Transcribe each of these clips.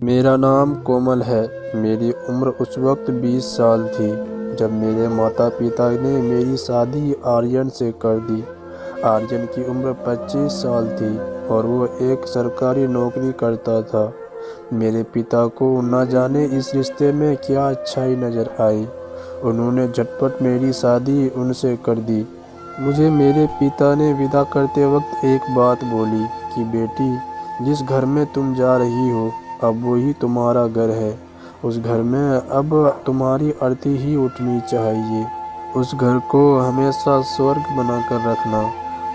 मेरा नाम कोमल है। मेरी उम्र उस वक्त 20 साल थी जब मेरे माता पिता ने मेरी शादी आर्यन से कर दी। आर्यन की उम्र 25 साल थी और वो एक सरकारी नौकरी करता था। मेरे पिता को न जाने इस रिश्ते में क्या अच्छाई नज़र आई। उन्होंने झटपट मेरी शादी उनसे कर दी। मुझे मेरे पिता ने विदा करते वक्त एक बात बोली कि बेटी, जिस घर में तुम जा रही हो अब वही तुम्हारा घर है। उस घर में अब तुम्हारी आरती ही उठनी चाहिए। उस घर को हमेशा स्वर्ग बनाकर रखना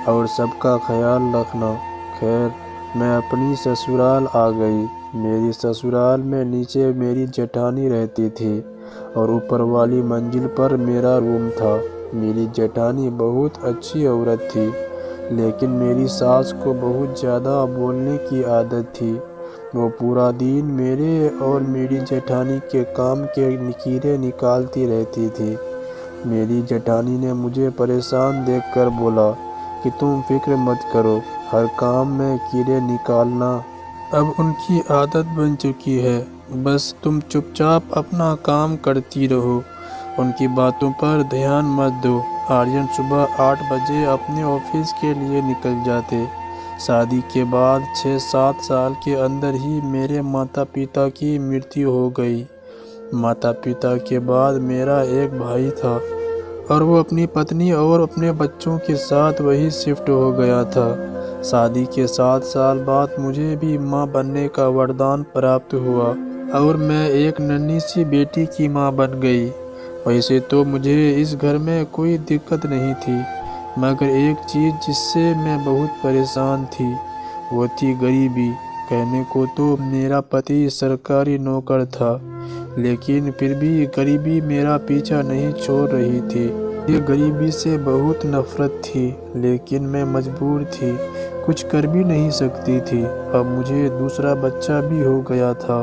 और सबका ख्याल रखना। खैर, मैं अपनी ससुराल आ गई। मेरी ससुराल में नीचे मेरी जेठानी रहती थी और ऊपर वाली मंजिल पर मेरा रूम था। मेरी जेठानी बहुत अच्छी औरत थी, लेकिन मेरी सास को बहुत ज़्यादा बोलने की आदत थी। वो पूरा दिन मेरे और मेरी जेठानी के काम के कीड़े निकालती रहती थी। मेरी जेठानी ने मुझे परेशान देखकर बोला कि तुम फिक्र मत करो, हर काम में कीड़े निकालना अब उनकी आदत बन चुकी है। बस तुम चुपचाप अपना काम करती रहो, उनकी बातों पर ध्यान मत दो। आर्यन सुबह 8 बजे अपने ऑफिस के लिए निकल जाते। शादी के बाद 6-7 साल के अंदर ही मेरे माता पिता की मृत्यु हो गई। माता पिता के बाद मेरा एक भाई था और वो अपनी पत्नी और अपने बच्चों के साथ वही शिफ्ट हो गया था। शादी के 7 साल बाद मुझे भी माँ बनने का वरदान प्राप्त हुआ और मैं एक नन्ही सी बेटी की माँ बन गई। वैसे तो मुझे इस घर में कोई दिक्कत नहीं थी, मगर एक चीज़ जिससे मैं बहुत परेशान थी वो थी गरीबी। कहने को तो मेरा पति सरकारी नौकर था, लेकिन फिर भी गरीबी मेरा पीछा नहीं छोड़ रही थी। ये गरीबी से बहुत नफरत थी, लेकिन मैं मजबूर थी, कुछ कर भी नहीं सकती थी। अब मुझे दूसरा बच्चा भी हो गया था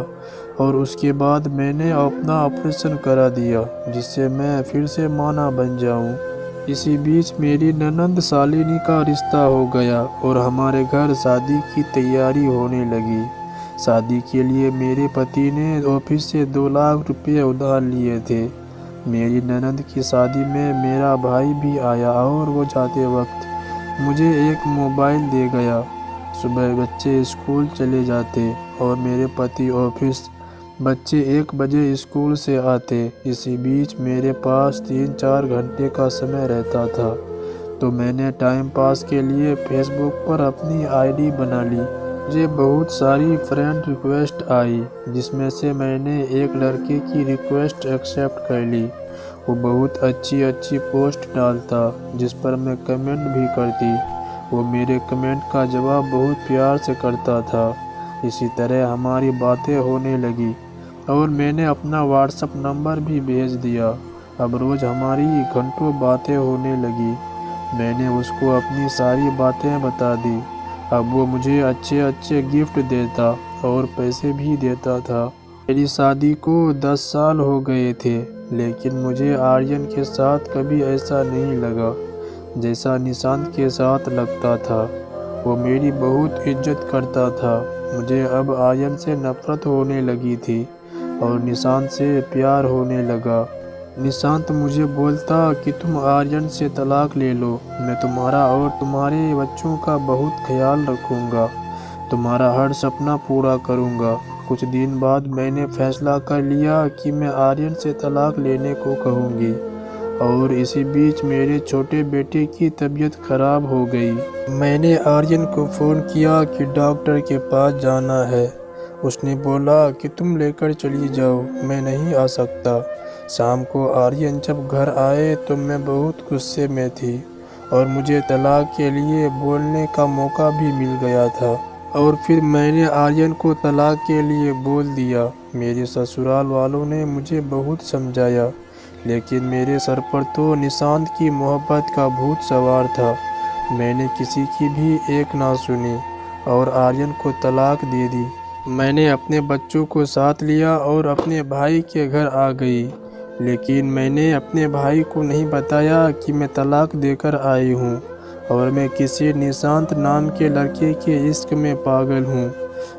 और उसके बाद मैंने अपना ऑपरेशन करा दिया जिससे मैं फिर से मां बन जाऊं। इसी बीच मेरी ननंद शालिनी का रिश्ता हो गया और हमारे घर शादी की तैयारी होने लगी। शादी के लिए मेरे पति ने ऑफिस से 2 लाख रुपए उधार लिए थे। मेरी ननंद की शादी में मेरा भाई भी आया और वो जाते वक्त मुझे एक मोबाइल दे गया। सुबह बच्चे स्कूल चले जाते और मेरे पति ऑफिस। बच्चे 1 बजे स्कूल से आते। इसी बीच मेरे पास 3-4 घंटे का समय रहता था, तो मैंने टाइम पास के लिए फेसबुक पर अपनी आईडी बना ली। मुझे बहुत सारी फ्रेंड रिक्वेस्ट आई, जिसमें से मैंने एक लड़के की रिक्वेस्ट एक्सेप्ट कर ली। वो बहुत अच्छी अच्छी पोस्ट डालता जिस पर मैं कमेंट भी करती। वो मेरे कमेंट का जवाब बहुत प्यार से करता था। इसी तरह हमारी बातें होने लगी और मैंने अपना व्हाट्सएप नंबर भी भेज दिया। अब रोज़ हमारी घंटों बातें होने लगी। मैंने उसको अपनी सारी बातें बता दी। अब वो मुझे अच्छे अच्छे गिफ्ट देता और पैसे भी देता था। मेरी शादी को 10 साल हो गए थे, लेकिन मुझे आर्यन के साथ कभी ऐसा नहीं लगा जैसा निशांत के साथ लगता था। वो मेरी बहुत इज्जत करता था। मुझे अब आर्यन से नफरत होने लगी थी और निशांत से प्यार होने लगा। निशांत मुझे बोलता कि तुम आर्यन से तलाक ले लो, मैं तुम्हारा और तुम्हारे बच्चों का बहुत ख्याल रखूंगा, तुम्हारा हर सपना पूरा करूंगा। कुछ दिन बाद मैंने फैसला कर लिया कि मैं आर्यन से तलाक लेने को कहूँगी और इसी बीच मेरे छोटे बेटे की तबीयत खराब हो गई। मैंने आर्यन को फ़ोन किया कि डॉक्टर के पास जाना है। उसने बोला कि तुम लेकर चली जाओ, मैं नहीं आ सकता। शाम को आर्यन जब घर आए तो मैं बहुत गुस्से में थी और मुझे तलाक के लिए बोलने का मौका भी मिल गया था और फिर मैंने आर्यन को तलाक के लिए बोल दिया। मेरे ससुराल वालों ने मुझे बहुत समझाया, लेकिन मेरे सर पर तो निशांत की मोहब्बत का भूत सवार था। मैंने किसी की भी एक ना सुनी और आर्यन को तलाक दे दी। मैंने अपने बच्चों को साथ लिया और अपने भाई के घर आ गई, लेकिन मैंने अपने भाई को नहीं बताया कि मैं तलाक देकर आई हूँ और मैं किसी निशांत नाम के लड़के के इश्क में पागल हूँ।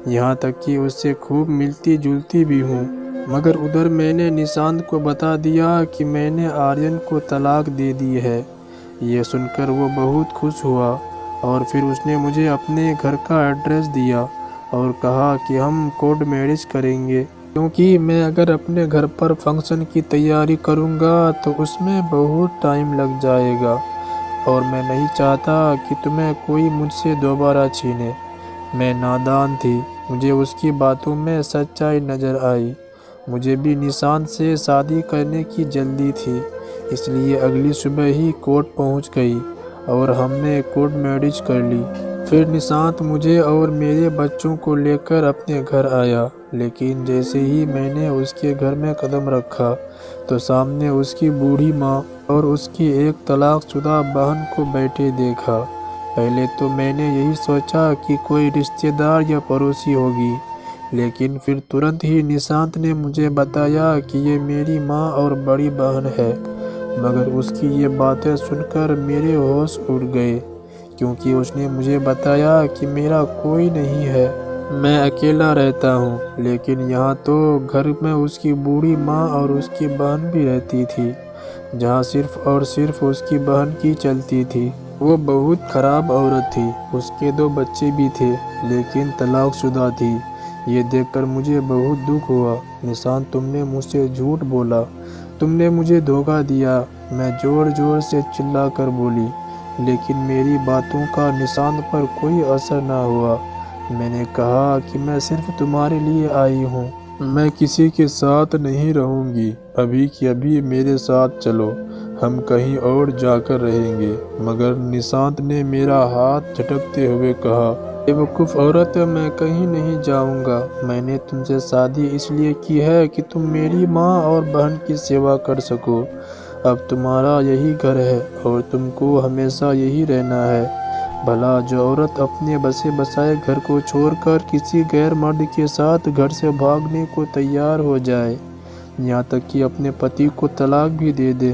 यहाँ तक कि उससे खूब मिलती जुलती भी हूँ। मगर उधर मैंने निशांत को बता दिया कि मैंने आर्यन को तलाक दे दी है। ये सुनकर वो बहुत खुश हुआ और फिर उसने मुझे अपने घर का एड्रेस दिया और कहा कि हम कोर्ट मैरिज करेंगे, क्योंकि मैं अगर अपने घर पर फंक्शन की तैयारी करूँगा तो उसमें बहुत टाइम लग जाएगा और मैं नहीं चाहता कि तुम्हें कोई मुझसे दोबारा छीने। मैं नादान थी, मुझे उसकी बातों में सच्चाई नज़र आई। मुझे भी निशांत से शादी करने की जल्दी थी, इसलिए अगली सुबह ही कोर्ट पहुंच गई और हमने कोर्ट मैरिज कर ली। फिर निशांत मुझे और मेरे बच्चों को लेकर अपने घर आया, लेकिन जैसे ही मैंने उसके घर में कदम रखा तो सामने उसकी बूढ़ी माँ और उसकी एक तलाकशुदा बहन को बैठे देखा। पहले तो मैंने यही सोचा कि कोई रिश्तेदार या पड़ोसी होगी, लेकिन फिर तुरंत ही निशांत ने मुझे बताया कि ये मेरी माँ और बड़ी बहन है। मगर उसकी ये बातें सुनकर मेरे होश उड़ गए, क्योंकि उसने मुझे बताया कि मेरा कोई नहीं है, मैं अकेला रहता हूँ। लेकिन यहाँ तो घर में उसकी बूढ़ी माँ और उसकी बहन भी रहती थी, जहाँ सिर्फ और सिर्फ उसकी बहन की चलती थी। वो बहुत ख़राब औरत थी, उसके 2 बच्चे भी थे, लेकिन तलाकशुदा थी। ये देखकर मुझे बहुत दुख हुआ। निशांत, तुमने मुझसे झूठ बोला, तुमने मुझे धोखा दिया, मैं ज़ोर ज़ोर से चिल्लाकर बोली। लेकिन मेरी बातों का निशांत पर कोई असर ना हुआ। मैंने कहा कि मैं सिर्फ तुम्हारे लिए आई हूँ, मैं किसी के साथ नहीं रहूँगी। अभी की अभी मेरे साथ चलो, हम कहीं और जाकर रहेंगे। मगर निशांत ने मेरा हाथ झटकते हुए कहा, बेवकूफ़ औरत, मैं कहीं नहीं जाऊँगा। मैंने तुमसे शादी इसलिए की है कि तुम मेरी माँ और बहन की सेवा कर सको। अब तुम्हारा यही घर है और तुमको हमेशा यही रहना है। भला जो औरत अपने बसे बसाए घर को छोड़कर किसी गैर मर्द के साथ घर से भागने को तैयार हो जाए, यहाँ तक कि अपने पति को तलाक भी दे दे,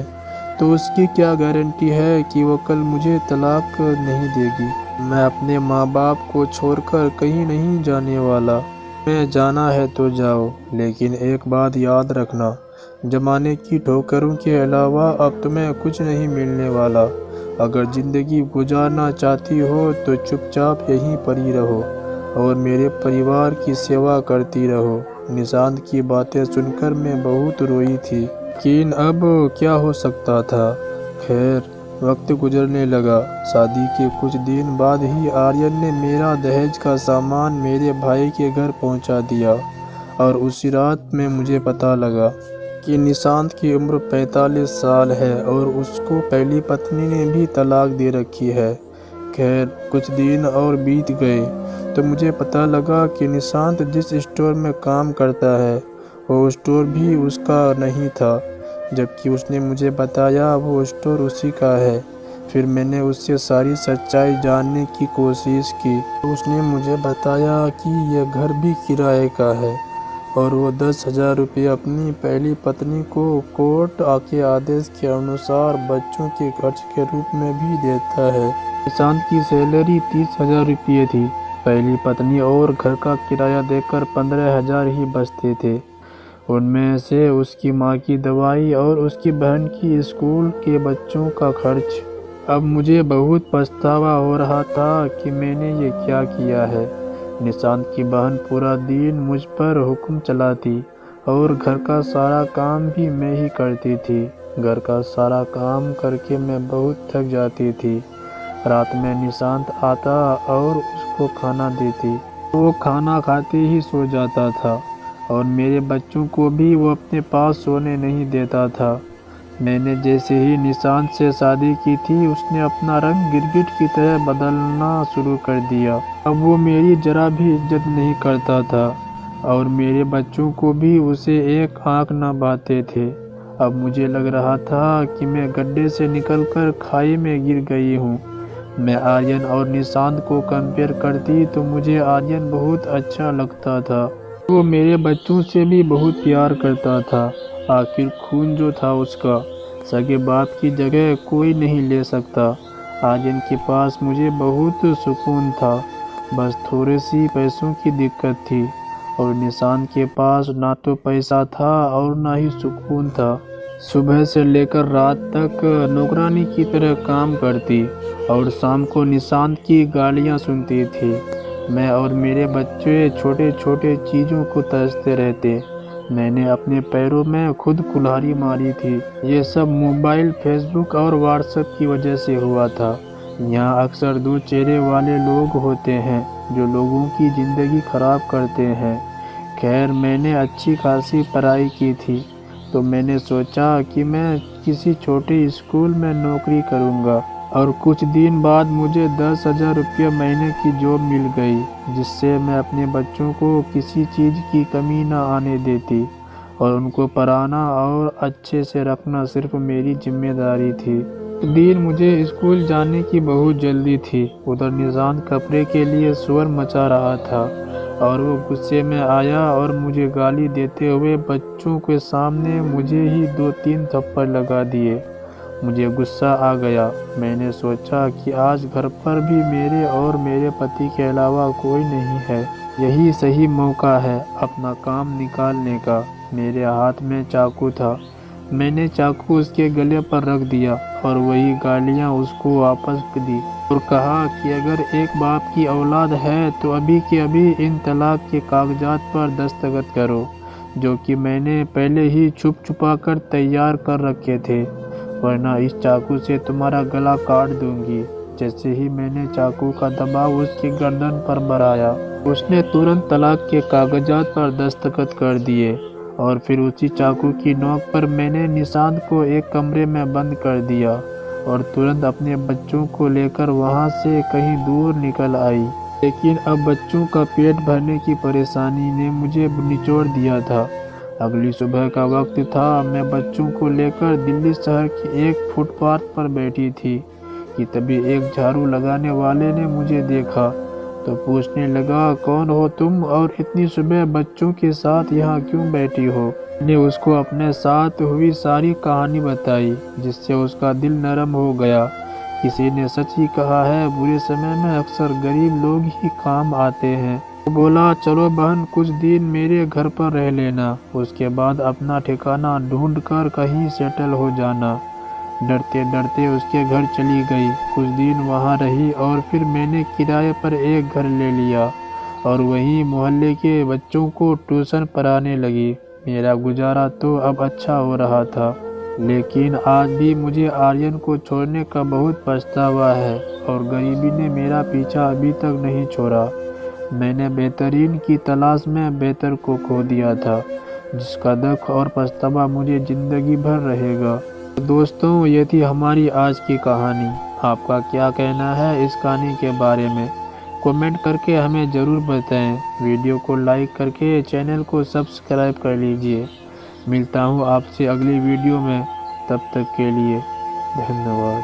तो उसकी क्या गारंटी है कि वो कल मुझे तलाक नहीं देगी। मैं अपने माँ बाप को छोड़कर कहीं नहीं जाने वाला। मैं जाना है तो जाओ, लेकिन एक बात याद रखना, जमाने की ठोकरों के अलावा अब तुम्हें कुछ नहीं मिलने वाला। अगर ज़िंदगी गुजारना चाहती हो तो चुपचाप यहीं पड़ी रहो और मेरे परिवार की सेवा करती रहो। निशांत की बातें सुनकर मैं बहुत रोई थी, लेकिन अब क्या हो सकता था। खैर, वक्त गुजरने लगा। शादी के कुछ दिन बाद ही आर्यन ने मेरा दहेज का सामान मेरे भाई के घर पहुंचा दिया और उसी रात में मुझे पता लगा कि निशांत की उम्र 45 साल है और उसको पहली पत्नी ने भी तलाक दे रखी है। खैर, कुछ दिन और बीत गए तो मुझे पता लगा कि निशांत जिस स्टोर में काम करता है वो स्टोर भी उसका नहीं था, जबकि उसने मुझे बताया वो स्टोर उसी का है। फिर मैंने उससे सारी सच्चाई जानने की कोशिश की तो उसने मुझे बताया कि यह घर भी किराए का है और वो 10,000 रुपये अपनी पहली पत्नी को कोर्ट के आदेश के अनुसार बच्चों के खर्च के रूप में भी देता है। निशांत की सैलरी 30,000 रुपये थी। पहली पत्नी और घर का किराया देकर 15,000 ही बचते थे। उनमें से उसकी माँ की दवाई और उसकी बहन की स्कूल के बच्चों का खर्च। अब मुझे बहुत पछतावा हो रहा था कि मैंने ये क्या किया है। निशांत की बहन पूरा दिन मुझ पर हुक्म चलाती और घर का सारा काम भी मैं ही करती थी। घर का सारा काम करके मैं बहुत थक जाती थी। रात में निशांत आता और उसको खाना देती, वो खाना खाते ही सो जाता था और मेरे बच्चों को भी वो अपने पास सोने नहीं देता था। मैंने जैसे ही निशांत से शादी की थी उसने अपना रंग गिरगिट की तरह बदलना शुरू कर दिया। अब वो मेरी जरा भी इज्जत नहीं करता था और मेरे बच्चों को भी उसे एक आंख न बहाते थे। अब मुझे लग रहा था कि मैं गड्ढे से निकलकर खाई में गिर गई हूँ। मैं आर्यन और निशांत को कंपेयर करती तो मुझे आर्यन बहुत अच्छा लगता था। वो मेरे बच्चों से भी बहुत प्यार करता था। आखिर खून जो था उसका, सगे बाप की जगह कोई नहीं ले सकता। आर्यन के पास मुझे बहुत सुकून था। बस थोड़ी सी पैसों की दिक्कत थी और निशान के पास ना तो पैसा था और ना ही सुकून था। सुबह से लेकर रात तक नौकरानी की तरह काम करती और शाम को निशांत की गालियाँ सुनती थी। मैं और मेरे बच्चे छोटे छोटे चीज़ों को तरसते रहते। मैंने अपने पैरों में खुद कुल्हाड़ी मारी थी। ये सब मोबाइल, फेसबुक और व्हाट्सएप की वजह से हुआ था। यहाँ अक्सर दो चेहरे वाले लोग होते हैं जो लोगों की ज़िंदगी ख़राब करते हैं। खैर, मैंने अच्छी खासी पढ़ाई की थी तो मैंने सोचा कि मैं किसी छोटे स्कूल में नौकरी करूँगा और कुछ दिन बाद मुझे 10,000 रुपये महीने की जॉब मिल गई, जिससे मैं अपने बच्चों को किसी चीज़ की कमी ना आने देती और उनको पढ़ाना और अच्छे से रखना सिर्फ मेरी जिम्मेदारी थी। एक दिन मुझे स्कूल जाने की बहुत जल्दी थी। उधर निशांत कपड़े के लिए शोर मचा रहा था और वो गुस्से में आया और मुझे गाली देते हुए बच्चों के सामने मुझे ही 2-3 थप्पड़ लगा दिए। मुझे गुस्सा आ गया। मैंने सोचा कि आज घर पर भी मेरे और मेरे पति के अलावा कोई नहीं है। यही सही मौका है अपना काम निकालने का। मेरे हाथ में चाकू था। मैंने चाकू उसके गले पर रख दिया और वही गालियाँ उसको वापस दी और कहा कि अगर एक बाप की औलाद है तो अभी के अभी इन तलाक के कागजात पर दस्तखत करो, जो कि मैंने पहले ही छुप छुपा कर तैयार कर रखे थे, वरना इस चाकू से तुम्हारा गला काट दूंगी। जैसे ही मैंने चाकू का दबाव उसकी गर्दन पर बढ़ाया, उसने तुरंत तलाक के कागजात पर दस्तखत कर दिए और फिर उसी चाकू की नोक पर मैंने निशांत को एक कमरे में बंद कर दिया और तुरंत अपने बच्चों को लेकर वहां से कहीं दूर निकल आई। लेकिन अब बच्चों का पेट भरने की परेशानी ने मुझे निचोड़ दिया था। अगली सुबह का वक्त था। मैं बच्चों को लेकर दिल्ली शहर की एक फुटपाथ पर बैठी थी कि तभी एक झाड़ू लगाने वाले ने मुझे देखा तो पूछने लगा, कौन हो तुम और इतनी सुबह बच्चों के साथ यहाँ क्यों बैठी हो? मैंने उसको अपने साथ हुई सारी कहानी बताई, जिससे उसका दिल नरम हो गया। किसी ने सच ही कहा है, बुरे समय में अक्सर गरीब लोग ही काम आते हैं। वो बोला, चलो बहन, कुछ दिन मेरे घर पर रह लेना, उसके बाद अपना ठिकाना ढूंढ कर कहीं सेटल हो जाना। डरते डरते उसके घर चली गई। कुछ दिन वहाँ रही और फिर मैंने किराए पर एक घर ले लिया और वहीं मोहल्ले के बच्चों को ट्यूशन पढ़ाने लगी। मेरा गुजारा तो अब अच्छा हो रहा था, लेकिन आज भी मुझे आर्यन को छोड़ने का बहुत पछतावा है और गरीबी ने मेरा पीछा अभी तक नहीं छोड़ा। मैंने बेहतरीन की तलाश में बेहतर को खो दिया था, जिसका दुख और पछतावा मुझे ज़िंदगी भर रहेगा। दोस्तों, ये थी हमारी आज की कहानी। आपका क्या कहना है इस कहानी के बारे में? कमेंट करके हमें ज़रूर बताएं। वीडियो को लाइक करके चैनल को सब्सक्राइब कर लीजिए। मिलता हूँ आपसे अगली वीडियो में, तब तक के लिए धन्यवाद।